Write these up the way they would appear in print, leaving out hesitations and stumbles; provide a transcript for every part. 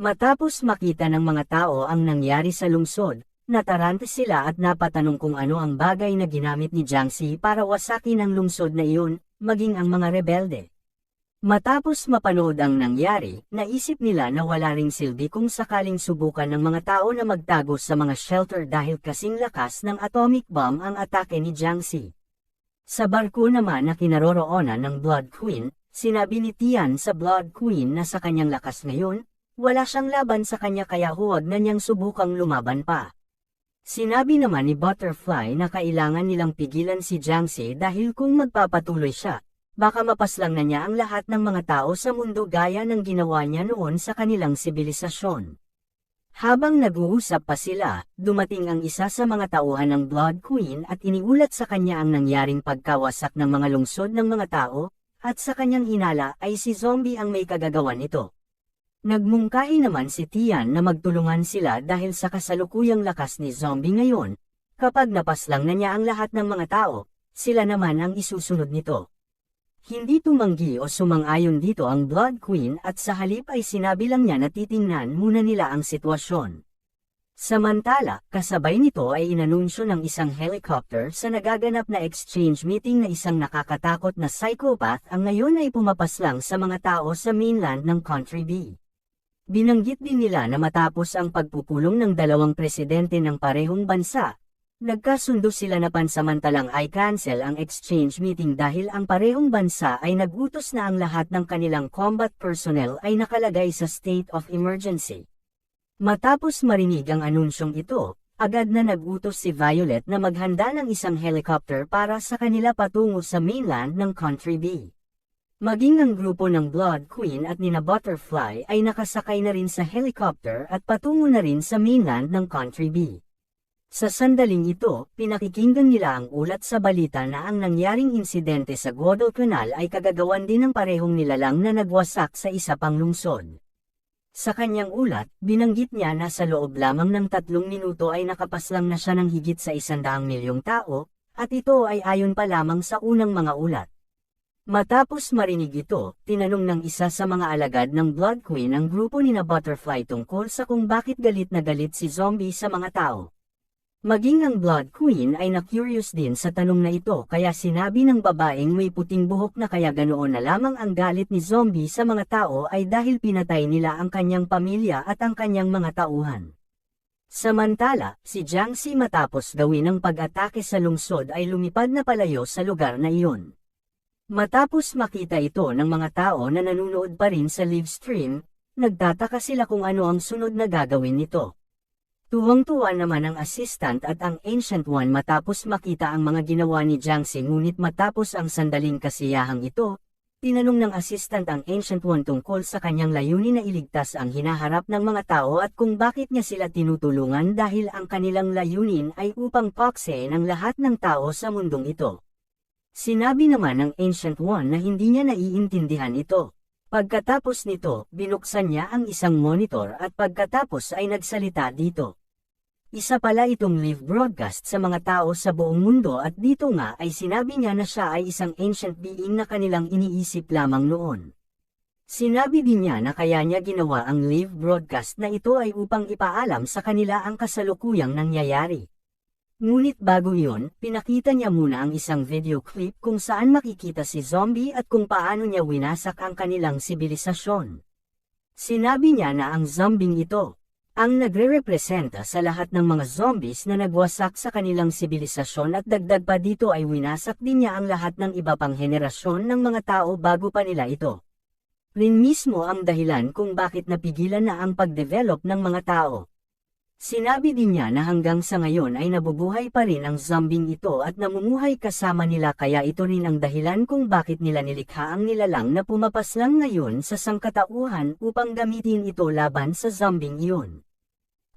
Matapos makita ng mga tao ang nangyari sa lungsod, natarante sila at napatanong kung ano ang bagay na ginamit ni Jiangxi para wasakin ang lungsod na iyon, maging ang mga rebelde. Matapos mapanood ang nangyari, naisip nila na wala ring silbi kung sakaling subukan ng mga tao na magtago sa mga shelter dahil kasing lakas ng atomic bomb ang atake ni Jiangxi. Sa barko naman na kinaroroonan ng Blood Queen, sinabi ni Tian sa Blood Queen na sa kanyang lakas ngayon, wala siyang laban sa kanya kaya huwag na niyang subukang lumaban pa. Sinabi naman ni Butterfly na kailangan nilang pigilan si Jiangxi dahil kung magpapatuloy siya, baka mapaslang na niya ang lahat ng mga tao sa mundo gaya ng ginawa niya noon sa kanilang sibilisasyon. Habang nag-uusap pa sila, dumating ang isa sa mga tauhan ng Blood Queen at iniulat sa kanya ang nangyaring pagkawasak ng mga lungsod ng mga tao, at sa kanyang hinala ay si Zombie ang may kagagawan nito. Nagmungkahi naman si Tian na magtulungan sila dahil sa kasalukuyang lakas ni Zombie ngayon, kapag napaslang na niya ang lahat ng mga tao, sila naman ang isusunod nito. Hindi tumanggi o sumang-ayon dito ang Blood Queen at sa halip ay sinabi lang niya na titingnan muna nila ang sitwasyon. Samantala, kasabay nito ay inanunsyo ng isang helicopter sa nagaganap na exchange meeting na isang nakakatakot na psychopath ang ngayon ay pumapaslang sa mga tao sa mainland ng Country B. Binanggit din nila na matapos ang pagpupulong ng dalawang presidente ng parehong bansa, nagkasundo sila na pansamantalang ay cancel ang exchange meeting dahil ang parehong bansa ay nagutos na ang lahat ng kanilang combat personnel ay nakalagay sa state of emergency. Matapos marinig ang anunsyong ito, agad na nagutos si Violet na maghanda ng isang helicopter para sa kanila patungo sa mainland ng Country B. Maging ang grupo ng Blood Queen at nina Butterfly ay nakasakay na rin sa helicopter at patungo na rin sa mainland ng Country B. Sa sandaling ito, pinakikinggan nila ang ulat sa balita na ang nangyaring insidente sa Guadalcanal ay kagagawan din ng parehong nilalang na nagwasak sa isa pang lungsod. Sa kanyang ulat, binanggit niya na sa loob lamang ng 3 minuto ay nakapaslang na siya ng higit sa 100 milyong tao, at ito ay ayon pa lamang sa unang mga ulat. Matapos marinig ito, tinanong ng isa sa mga alagad ng Blood Queen ang grupo nina Butterfly tungkol sa kung bakit galit na galit si Zombie sa mga tao. Maging ang Blood Queen ay na-curious din sa tanong na ito kaya sinabi ng babaeng may puting buhok na kaya ganoon na lamang ang galit ni Zombie sa mga tao ay dahil pinatay nila ang kanyang pamilya at ang kanyang mga tauhan. Samantala, si Jiangxi matapos gawin ang pag-atake sa lungsod ay lumipad na palayo sa lugar na iyon. Matapos makita ito ng mga tao na nanunood pa rin sa live stream, nagtataka sila kung ano ang sunod na gagawin nito. Tuwang-tuwa naman ang assistant at ang Ancient One matapos makita ang mga ginawa ni Jiangxi ngunit matapos ang sandaling kasiyahang ito, tinanong ng assistant ang Ancient One tungkol sa kanyang layunin na iligtas ang hinaharap ng mga tao at kung bakit niya sila tinutulungan dahil ang kanilang layunin ay upang paksein ang lahat ng tao sa mundong ito. Sinabi naman ng Ancient One na hindi niya naiintindihan ito. Pagkatapos nito, binuksan niya ang isang monitor at pagkatapos ay nagsalita dito. Isa pala itong live broadcast sa mga tao sa buong mundo at dito nga ay sinabi niya na siya ay isang ancient being na kanilang iniisip lamang noon. Sinabi din niya na kaya niya ginawa ang live broadcast na ito ay upang ipaalam sa kanila ang kasalukuyang nangyayari. Ngunit bago iyon, pinakita niya muna ang isang video clip kung saan makikita si Zombie at kung paano niya winasak ang kanilang sibilisasyon. Sinabi niya na ang zombing ito ang nagre-representa sa lahat ng mga zombies na nagwasak sa kanilang sibilisasyon at dagdag pa dito ay winasak din niya ang lahat ng iba pang henerasyon ng mga tao bago pa nila ito. Rin mismo ang dahilan kung bakit napigilan na ang pagdevelop ng mga tao. Sinabi din niya na hanggang sa ngayon ay nabubuhay pa rin ang zombing ito at namumuhay kasama nila kaya ito rin ang dahilan kung bakit nila nilikha ang nilalang na pumapaslang ngayon sa sangkatauhan upang gamitin ito laban sa zombing iyon.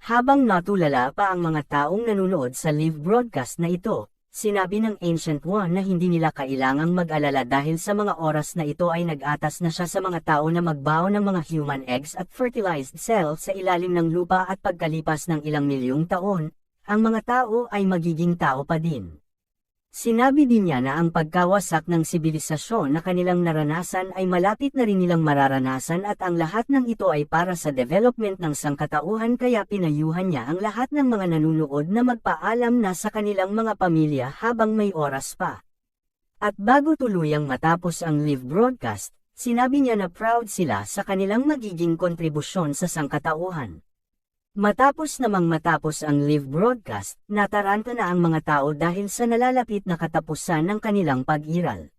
Habang natulala pa ang mga taong nanonood sa live broadcast na ito, sinabi ng Ancient One na hindi nila kailangang mag-alala dahil sa mga oras na ito ay nag-atas na siya sa mga tao na magbaon ng mga human eggs at fertilized cells sa ilalim ng lupa at pagkalipas ng ilang milyong taon, ang mga tao ay magiging tao pa din. Sinabi din niya na ang pagkawasak ng sibilisasyon na kanilang naranasan ay malapit na rin nilang mararanasan at ang lahat ng ito ay para sa development ng sangkatauhan kaya pinayuhan niya ang lahat ng mga nanunood na magpaalam na sa kanilang mga pamilya habang may oras pa. At bago tuluyang matapos ang live broadcast, sinabi niya na proud sila sa kanilang magiging kontribusyon sa sangkatauhan. Matapos ang live broadcast, nataranta na ang mga tao dahil sa nalalapit na katapusan ng kanilang pag-iral.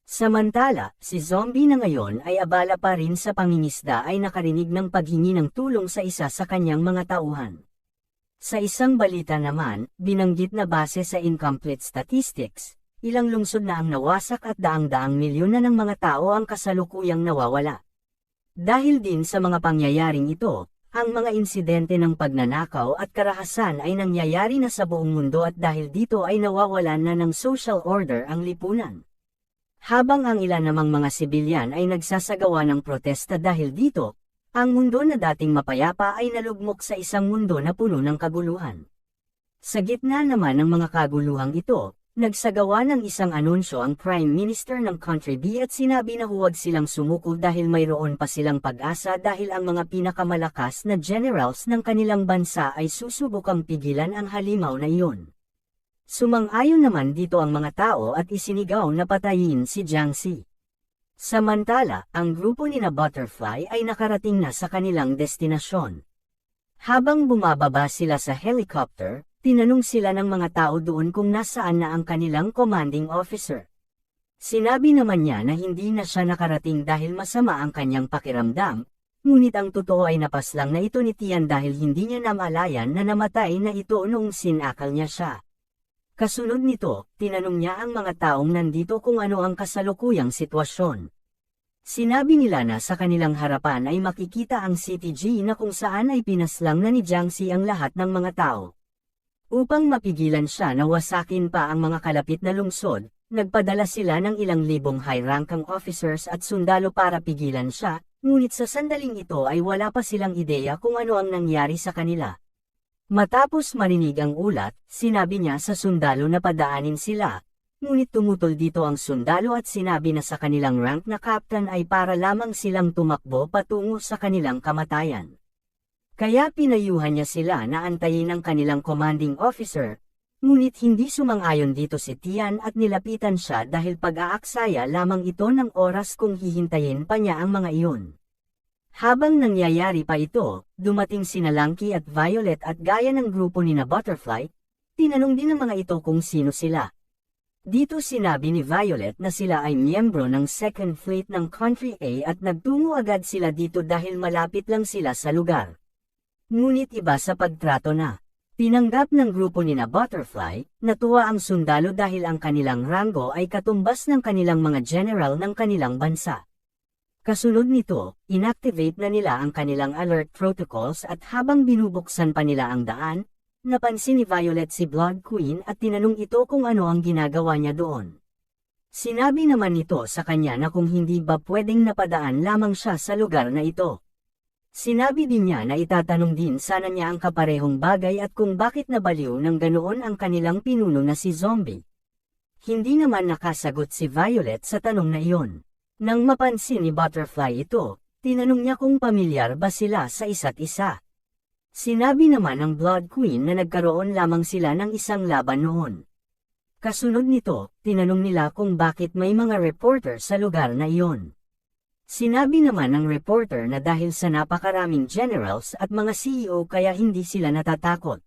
Samantala, si Zombie na ngayon ay abala pa rin sa pangingisda ay nakarinig ng paghingi ng tulong sa isa sa kanyang mga tauhan. Sa isang balita naman, binanggit na base sa incomplete statistics, ilang lungsod na ang nawasak at daang-daang milyon na ng mga tao ang kasalukuyang nawawala. Dahil din sa mga pangyayaring ito, ang mga insidente ng pagnanakaw at karahasan ay nangyayari na sa buong mundo at dahil dito ay nawawalan na ng social order ang lipunan. Habang ang ilan namang mga sibilyan ay nagsasagawa ng protesta dahil dito, ang mundo na dating mapayapa ay nalugmok sa isang mundo na puno ng kaguluhan. Sa gitna naman ng mga kaguluhang ito, nagsagawa ng isang anunsyo ang Prime Minister ng Country B at sinabi na huwag silang sumuko dahil mayroon pa silang pag-asa dahil ang mga pinakamalakas na generals ng kanilang bansa ay susubukang pigilan ang halimaw na iyon. Sumang-ayon naman dito ang mga tao at isinigaw na patayin si Jiang Xi. Samantala, ang grupo ni na Butterfly ay nakarating na sa kanilang destinasyon. Habang bumababa sila sa helicopter, tinanong sila ng mga tao doon kung nasaan na ang kanilang commanding officer. Sinabi naman niya na hindi na siya nakarating dahil masama ang kanyang pakiramdam, ngunit ang totoo ay napaslang na ito ni Tian dahil hindi niya namalayan na namatay na ito noong sinakal niya siya. Kasunod nito, tinanong niya ang mga taong nandito kung ano ang kasalukuyang sitwasyon. Sinabi nila na sa kanilang harapan ay makikita ang CTG na kung saan ay pinaslang na ni Jiang Xi ang lahat ng mga tao. Upang mapigilan siya na wasakin pa ang mga kalapit na lungsod, nagpadala sila ng ilang libong high-ranking officers at sundalo para pigilan siya, ngunit sa sandaling ito ay wala pa silang ideya kung ano ang nangyari sa kanila. Matapos marinig ang ulat, sinabi niya sa sundalo na padaanin sila, ngunit tumutol dito ang sundalo at sinabi na sa kanilang rank na captain ay para lamang silang tumakbo patungo sa kanilang kamatayan. Kaya pinayuhan niya sila na antayin ang kanilang commanding officer, ngunit hindi sumang-ayon dito si Tian at nilapitan siya dahil pag-aaksaya lamang ito ng oras kung hihintayin pa niya ang mga iyon. Habang nangyayari pa ito, dumating sina Lanky at Violet at gaya ng grupo ni na Butterfly, tinanong din ng mga ito kung sino sila. Dito sinabi ni Violet na sila ay miyembro ng Second Fleet ng Country A at nagtungo agad sila dito dahil malapit lang sila sa lugar. Ngunit iba sa pagtrato na. Tinanggap ng grupo ni na Butterfly, natuwa ang sundalo dahil ang kanilang ranggo ay katumbas ng kanilang mga general ng kanilang bansa. Kasunod nito, inactivate na nila ang kanilang alert protocols at habang binubuksan pa nila ang daan, napansin ni Violet si Blood Queen at tinanong ito kung ano ang ginagawa niya doon. Sinabi naman nito sa kanya na kung hindi ba pwedeng napadaan lamang siya sa lugar na ito. Sinabi din niya na itatanong din sana niya ang kaparehong bagay at kung bakit nabaliw ng ganoon ang kanilang pinuno na si Zombie. Hindi naman nakasagot si Violet sa tanong na iyon. Nang mapansin ni Butterfly ito, tinanong niya kung pamilyar ba sila sa isa't isa. Sinabi naman ng Blood Queen na nagkaroon lamang sila ng isang laban noon. Kasunod nito, tinanong nila kung bakit may mga reporter sa lugar na iyon. Sinabi naman ng reporter na dahil sa napakaraming generals at mga CEO kaya hindi sila natatakot.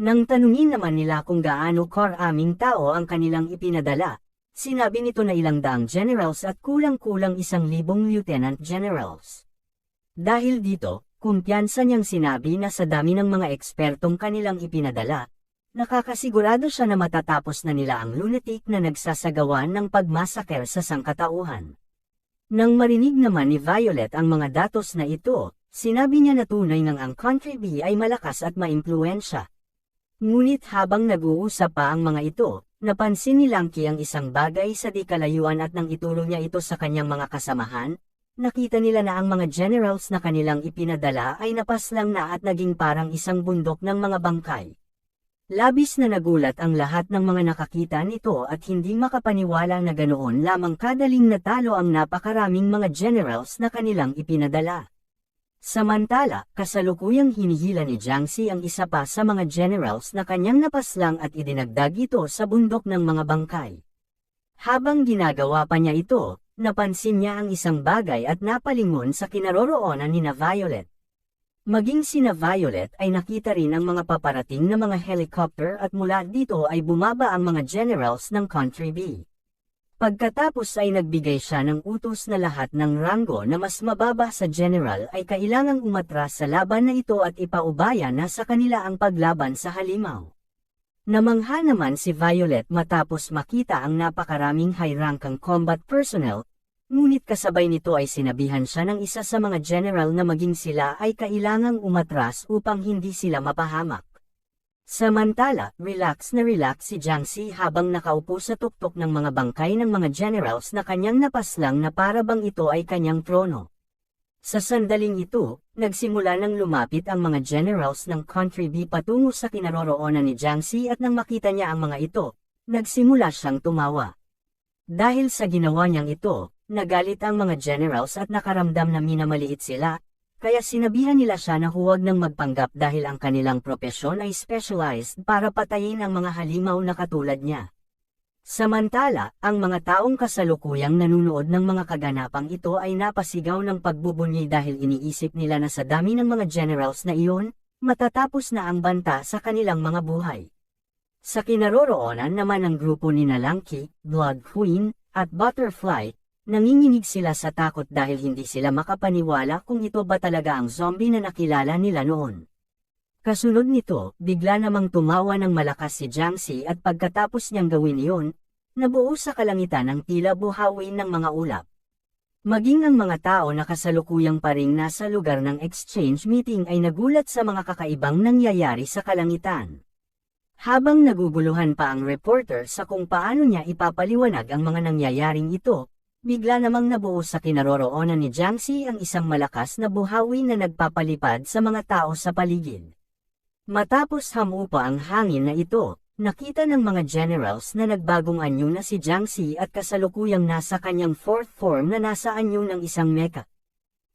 Nang tanungin naman nila kung gaano karaming tao ang kanilang ipinadala, sinabi nito na ilang daang generals at kulang-kulang 1,000 lieutenant generals. Dahil dito, kumpiyansa niyang sinabi na sa dami ng mga ekspertong kanilang ipinadala, nakakasigurado siya na matatapos na nila ang lunatic na nagsasagawa ng pagmasaker sa sangkatauhan. Nang marinig naman ni Violet ang mga datos na ito, sinabi niya na tunay ngang ang Country B ay malakas at maimpluwensya. Ngunit habang nag-uusap pa ang mga ito, napansin ni Lanky ang isang bagay sa di kalayuan at nang ituro niya ito sa kanyang mga kasamahan, nakita nila na ang mga generals na kanilang ipinadala ay napaslang na at naging parang isang bundok ng mga bangkay. Labis na nagulat ang lahat ng mga nakakita nito at hindi makapaniwala na ganoon lamang kadaling natalo ang napakaraming mga generals na kanilang ipinadala. Samantala, kasalukuyang hinihila ni Jiang Xi ang isa pa sa mga generals na kanyang napaslang at idinagdag ito sa bundok ng mga bangkay. Habang ginagawa pa niya ito, napansin niya ang isang bagay at napalingon sa kinaroroonan ni Violet. Maging sina Violet ay nakita rin ang mga paparating na mga helicopter at mula dito ay bumaba ang mga generals ng Country B. Pagkatapos ay nagbigay siya ng utos na lahat ng ranggo na mas mababa sa general ay kailangang umatras sa laban na ito at ipaubaya na sa kanila ang paglaban sa halimaw. Namangha naman si Violet matapos makita ang napakaraming high-rankang combat personnel. Ngunit kasabay nito ay sinabihan siya ng isa sa mga general na maging sila ay kailangang umatras upang hindi sila mapahamak. Samantala, relax si Jiang Xi habang nakaupo sa tuktok ng mga bangkay ng mga generals na kanyang napaslang na para bang ito ay kanyang trono. Sa sandaling ito, nagsimula nang lumapit ang mga generals ng Country B patungo sa kinaroroonan ni Jiang Xi at nang makita niya ang mga ito, nagsimula siyang tumawa. Dahil sa ginawa niyang ito, nagalit ang mga generals at nakaramdam na minamaliit sila, kaya sinabihan nila siya na huwag nang magpanggap dahil ang kanilang propesyon ay specialized para patayin ang mga halimaw na katulad niya. Samantala, ang mga taong kasalukuyang nanunood ng mga kaganapang ito ay napasigaw ng pagbubunyi dahil iniisip nila na sa dami ng mga generals na iyon, matatapos na ang banta sa kanilang mga buhay. Sa kinaroroonan naman ng grupo ni Nalangki, Blood Queen, at Butterfly, nanginginig sila sa takot dahil hindi sila makapaniwala kung ito ba talaga ang zombie na nakilala nila noon. Kasunod nito, bigla namang tumawa ng malakas si Jiang Xi at pagkatapos niyang gawin iyon, nabuo sa kalangitan ang tila buhawin ng mga ulap. Maging ang mga tao na kasalukuyang paring nasa lugar ng exchange meeting ay nagulat sa mga kakaibang nangyayari sa kalangitan. Habang naguguluhan pa ang reporter sa kung paano niya ipapaliwanag ang mga nangyayaring ito, bigla namang nabuo sa kinaroroonan ni Jiang Xi ang isang malakas na buhawi na nagpapalipad sa mga tao sa paligid. Matapos hamupa ang hangin na ito, nakita ng mga generals na nagbagong anyo na si Jiang Xi at kasalukuyang nasa kanyang fourth form na nasa anyo ng isang mecha.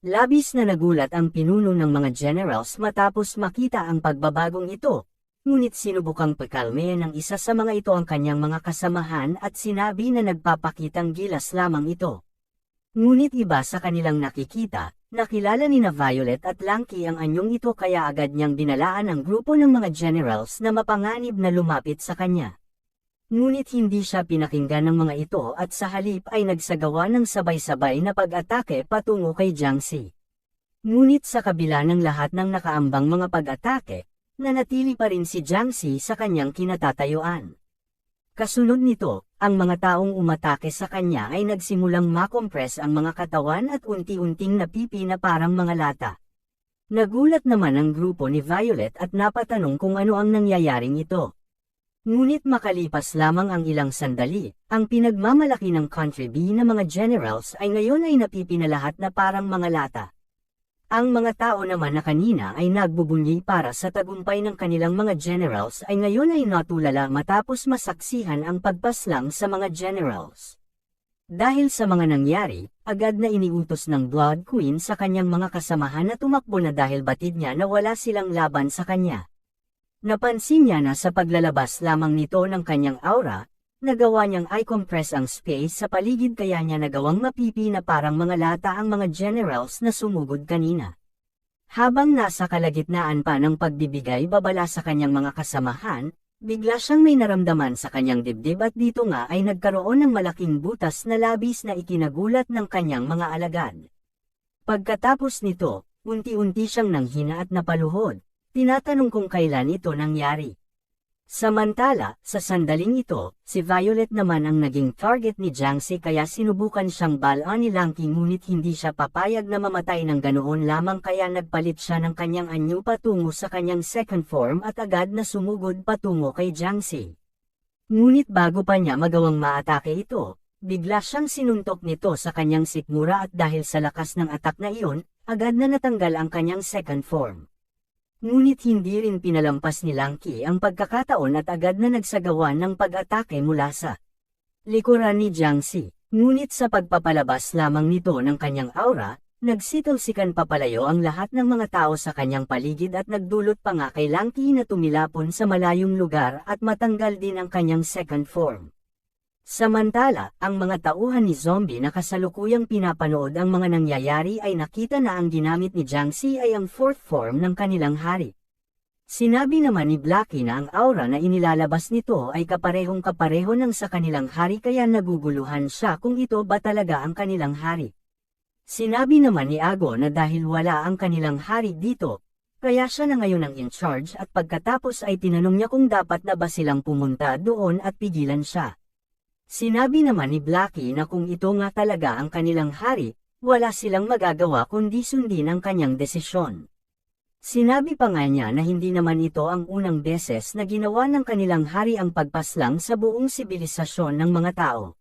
Labis na nagulat ang pinuno ng mga generals matapos makita ang pagbabagong ito. Ngunit sinubukang pakalme ng isa sa mga ito ang kanyang mga kasamahan at sinabi na nagpapakitang gilas lamang ito. Ngunit iba sa kanilang nakikita, nakilala ni Violet at Lanky ang anyong ito kaya agad niyang binalaan ang grupo ng mga generals na mapanganib na lumapit sa kanya. Ngunit hindi siya pinakinggan ng mga ito at sa halip ay nagsagawa ng sabay-sabay na pag-atake patungo kay Jiang Xi. Ngunit sa kabila ng lahat ng nakaambang mga pag-atake, nanatili pa rin si Jiang Xi sa kanyang kinatatayuan. Kasunod nito, ang mga taong umatake sa kanya ay nagsimulang makompress ang mga katawan at unti-unting napipi na parang mga lata. Nagulat naman ang grupo ni Violet at napatanong kung ano ang nangyayaring ito. Ngunit makalipas lamang ang ilang sandali, ang pinagmamalaki ng Country B na mga generals ay ngayon ay napipi na lahat na parang mga lata. Ang mga tao naman na kanina ay nagbubunyi para sa tagumpay ng kanilang mga generals ay ngayon ay natulala matapos masaksihan ang pagpaslang sa mga generals. Dahil sa mga nangyari, agad na iniutos ng Blood Queen sa kanyang mga kasamahan na tumakbo na dahil batid niya na wala silang laban sa kanya. Napansin niya na sa paglalabas lamang nito ng kanyang aura, nagawa niyang i-compress ang space sa paligid kaya niya nagawang mapipi na parang mga lata ang mga generals na sumugod kanina. Habang nasa kalagitnaan pa ng pagbibigay babala sa kanyang mga kasamahan, bigla siyang may naramdaman sa kanyang dibdib at dito nga ay nagkaroon ng malaking butas na labis na ikinagulat ng kanyang mga alagad. Pagkatapos nito, unti-unti siyang nanghina at napaluhod, tinatanong kung kailan ito nangyari. Samantala, sa sandaling ito, si Violet naman ang naging target ni Jiang Xi kaya sinubukan siyang balaan ni Lanky ngunit hindi siya papayag na mamatay ng ganoon lamang kaya nagpalit siya ng kanyang anyo patungo sa kanyang second form at agad na sumugod patungo kay Jiang Xi. Ngunit bago pa niya magawang maatake ito, bigla siyang sinuntok nito sa kanyang sikmura at dahil sa lakas ng atak na iyon, agad na natanggal ang kanyang second form. Ngunit hindi rin pinalampas ni Lanky ang pagkakataon at agad na nagsagawa ng pag-atake mula sa likuran ni Jiangxi. Ngunit sa pagpapalabas lamang nito ng kanyang aura, nagsitaw-sikan papalayo ang lahat ng mga tao sa kanyang paligid at nagdulot pa nga kay Lanky na tumilapon sa malayong lugar at matanggal din ang kanyang second form. Samantala, ang mga tauhan ni Zombie na kasalukuyang pinapanood ang mga nangyayari ay nakita na ang ginamit ni Jiangxi ay ang fourth form ng kanilang hari. Sinabi naman ni Blackie na ang aura na inilalabas nito ay kaparehong-kapareho ng sa kanilang hari kaya naguguluhan siya kung ito ba talaga ang kanilang hari. Sinabi naman ni Ago na dahil wala ang kanilang hari dito, kaya siya na ngayon ang in charge at pagkatapos ay tinanong niya kung dapat na ba silang pumunta doon at pigilan siya. Sinabi naman ni Blackie na kung ito nga talaga ang kanilang hari, wala silang magagawa kundi sundin ang kanyang desisyon. Sinabi pa nga niya na hindi naman ito ang unang beses na ginawa ng kanilang hari ang pagpaslang sa buong sibilisasyon ng mga tao.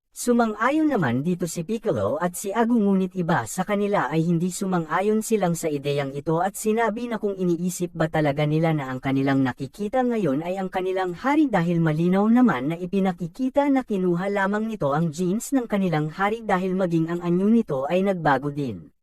Sumang-ayon naman dito si Piccolo at si Agu ngunit iba sa kanila ay hindi sumang-ayon silang sa ideyang ito at sinabi na kung iniisip ba talaga nila na ang kanilang nakikita ngayon ay ang kanilang hari dahil malinaw naman na ipinakikita na kinuha lamang nito ang genes ng kanilang hari dahil maging ang anyo nito ay nagbago din.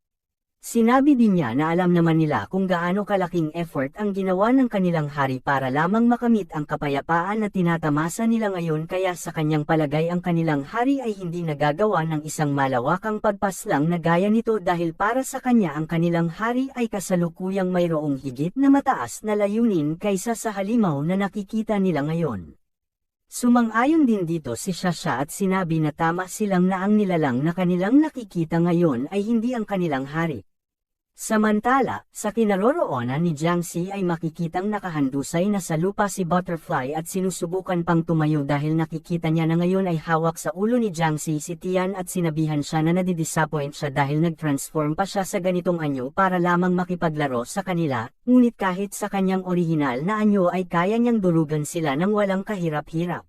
Sinabi din niya na alam naman nila kung gaano kalaking effort ang ginawa ng kanilang hari para lamang makamit ang kapayapaan na tinatamasa nila ngayon kaya sa kanyang palagay ang kanilang hari ay hindi nagagawa ng isang malawakang pagpaslang na gaya nito dahil para sa kanya ang kanilang hari ay kasalukuyang mayroong higit na mataas na layunin kaysa sa halimaw na nakikita nila ngayon. Sumang-ayon din dito si Shasha at sinabi na tama silang na ang nilalang na kanilang nakikita ngayon ay hindi ang kanilang hari. Samantala, sa kinaroroonan ni Jiangxi ay makikitang nakahandusay na sa lupa si Butterfly at sinusubukan pang tumayo dahil nakikita niya na ngayon ay hawak sa ulo ni Jiangxi si Tian at sinabihan siya na nadidisappoint siya dahil nag-transform pa siya sa ganitong anyo para lamang makipaglaro sa kanila, ngunit kahit sa kanyang orihinal na anyo ay kaya niyang durugan sila ng walang kahirap-hirap.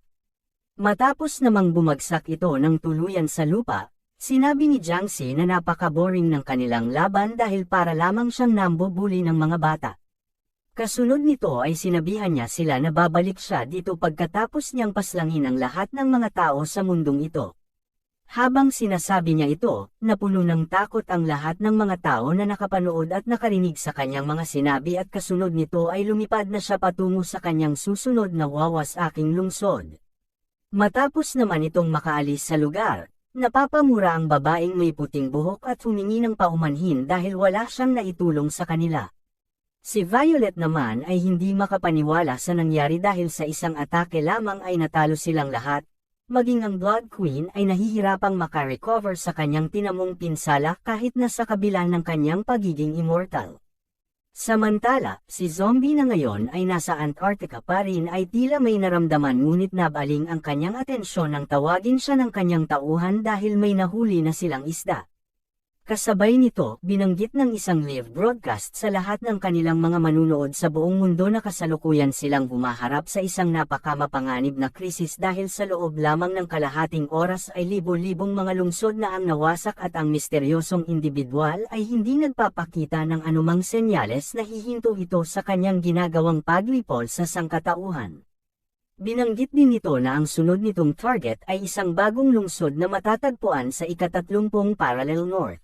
Matapos namang bumagsak ito ng tuluyan sa lupa, sinabi ni Jiangxi na napaka-boring ng kanilang laban dahil para lamang siyang nambubuli ng mga bata. Kasunod nito ay sinabihan niya sila na babalik siya dito pagkatapos niyang paslangin ang lahat ng mga tao sa mundong ito. Habang sinasabi niya ito, napuno ng takot ang lahat ng mga tao na nakapanood at nakarinig sa kanyang mga sinabi at kasunod nito ay lumipad na siya patungo sa kanyang susunod na wawasaking lungsod. Matapos naman itong makaalis sa lugar, napapamura ang babaeng may puting buhok at humingi ng paumanhin dahil wala siyang naitulong sa kanila. Si Violet naman ay hindi makapaniwala sa nangyari dahil sa isang atake lamang ay natalo silang lahat, maging ang Blood Queen ay nahihirapang makarecover sa kanyang tinamong pinsala kahit na sa kabila ng kanyang pagiging immortal. Samantala, si Zombie na ngayon ay nasa Antarctica pa rin ay tila may naramdaman ngunit nabaling ang kanyang atensyon nang tawagin siya ng kanyang tauhan dahil may nahuli na silang isda. Kasabay nito, binanggit ng isang live broadcast sa lahat ng kanilang mga manunood sa buong mundo na kasalukuyan silang humaharap sa isang napakamapanganib na krisis dahil sa loob lamang ng kalahating oras ay libo-libong mga lungsod na ang nawasak at ang misteryosong individual ay hindi nagpapakita ng anumang senyales na hihinto ito sa kanyang ginagawang paglipol sa sangkatauhan. Binanggit din nito na ang sunod nitong target ay isang bagong lungsod na matatagpuan sa ika-30 parallel north.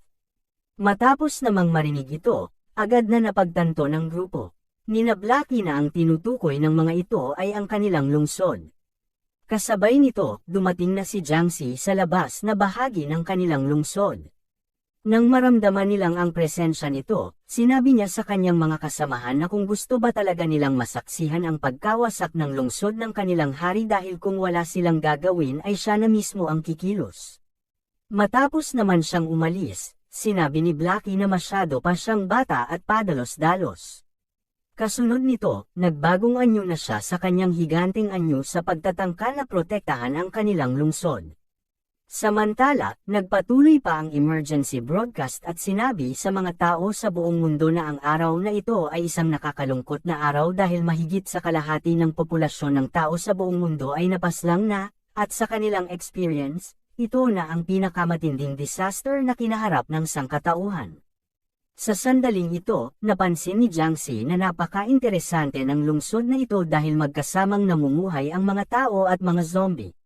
Matapos namang marinig ito, agad na napagtanto ng grupo. Ninablaki na ang tinutukoy ng mga ito ay ang kanilang lungsod. Kasabay nito, dumating na si Jiangxi sa labas na bahagi ng kanilang lungsod. Nang maramdaman nilang ang presensya nito, sinabi niya sa kanyang mga kasamahan na kung gusto ba talaga nilang masaksihan ang pagkawasak ng lungsod ng kanilang hari dahil kung wala silang gagawin ay siya na mismo ang kikilos. Matapos naman siyang umalis, sinabi ni Blackie na masyado pa siyang bata at padalos-dalos. Kasunod nito, nagbagong anyo na siya sa kanyang higanteng anyo sa pagtatangka na protektahan ang kanilang lungsod. Samantala, nagpatuloy pa ang emergency broadcast at sinabi sa mga tao sa buong mundo na ang araw na ito ay isang nakakalungkot na araw dahil mahigit sa kalahati ng populasyon ng tao sa buong mundo ay napaslang na, at sa kanilang experience, ito na ang pinakamatinding disaster na kinaharap ng sangkatauhan. Sa sandaling ito, napansin ni Jiangxi na napaka-interesante ng lungsod na ito dahil magkasamang namumuhay ang mga tao at mga zombie.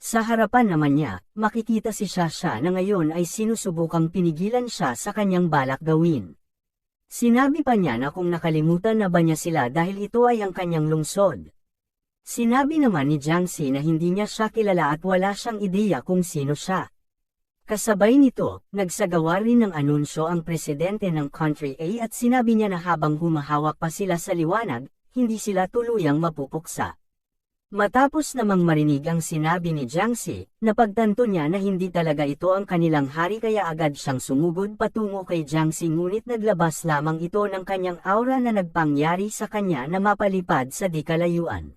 Sa harapan naman niya, makikita si Shasha na ngayon ay sinusubukang pinigilan siya sa kanyang balak gawin. Sinabi pa niya na kung nakalimutan na ba niya sila dahil ito ay ang kanyang lungsod. Sinabi naman ni Jiangxi na hindi niya siya kilala at wala siyang ideya kung sino siya. Kasabay nito, nagsagawa rin ng anunsyo ang presidente ng Country A at sinabi niya na habang humahawak pa sila sa liwanag, hindi sila tuluyang mapupuksa. Matapos namang marinig ang sinabi ni Jiangxi, napagtanto niya na hindi talaga ito ang kanilang hari kaya agad siyang sumugod patungo kay Jiangxi ngunit naglabas lamang ito ng kanyang aura na nagpangyari sa kanya na mapalipad sa di kalayuan.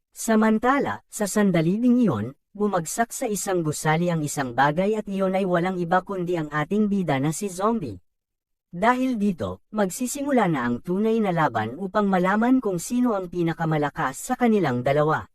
Samantala, sa sandali ding iyon, bumagsak sa isang gusali ang isang bagay at iyon ay walang iba kundi ang ating bida na si Zombie. Dahil dito, magsisimula na ang tunay na laban upang malaman kung sino ang pinakamalakas sa kanilang dalawa.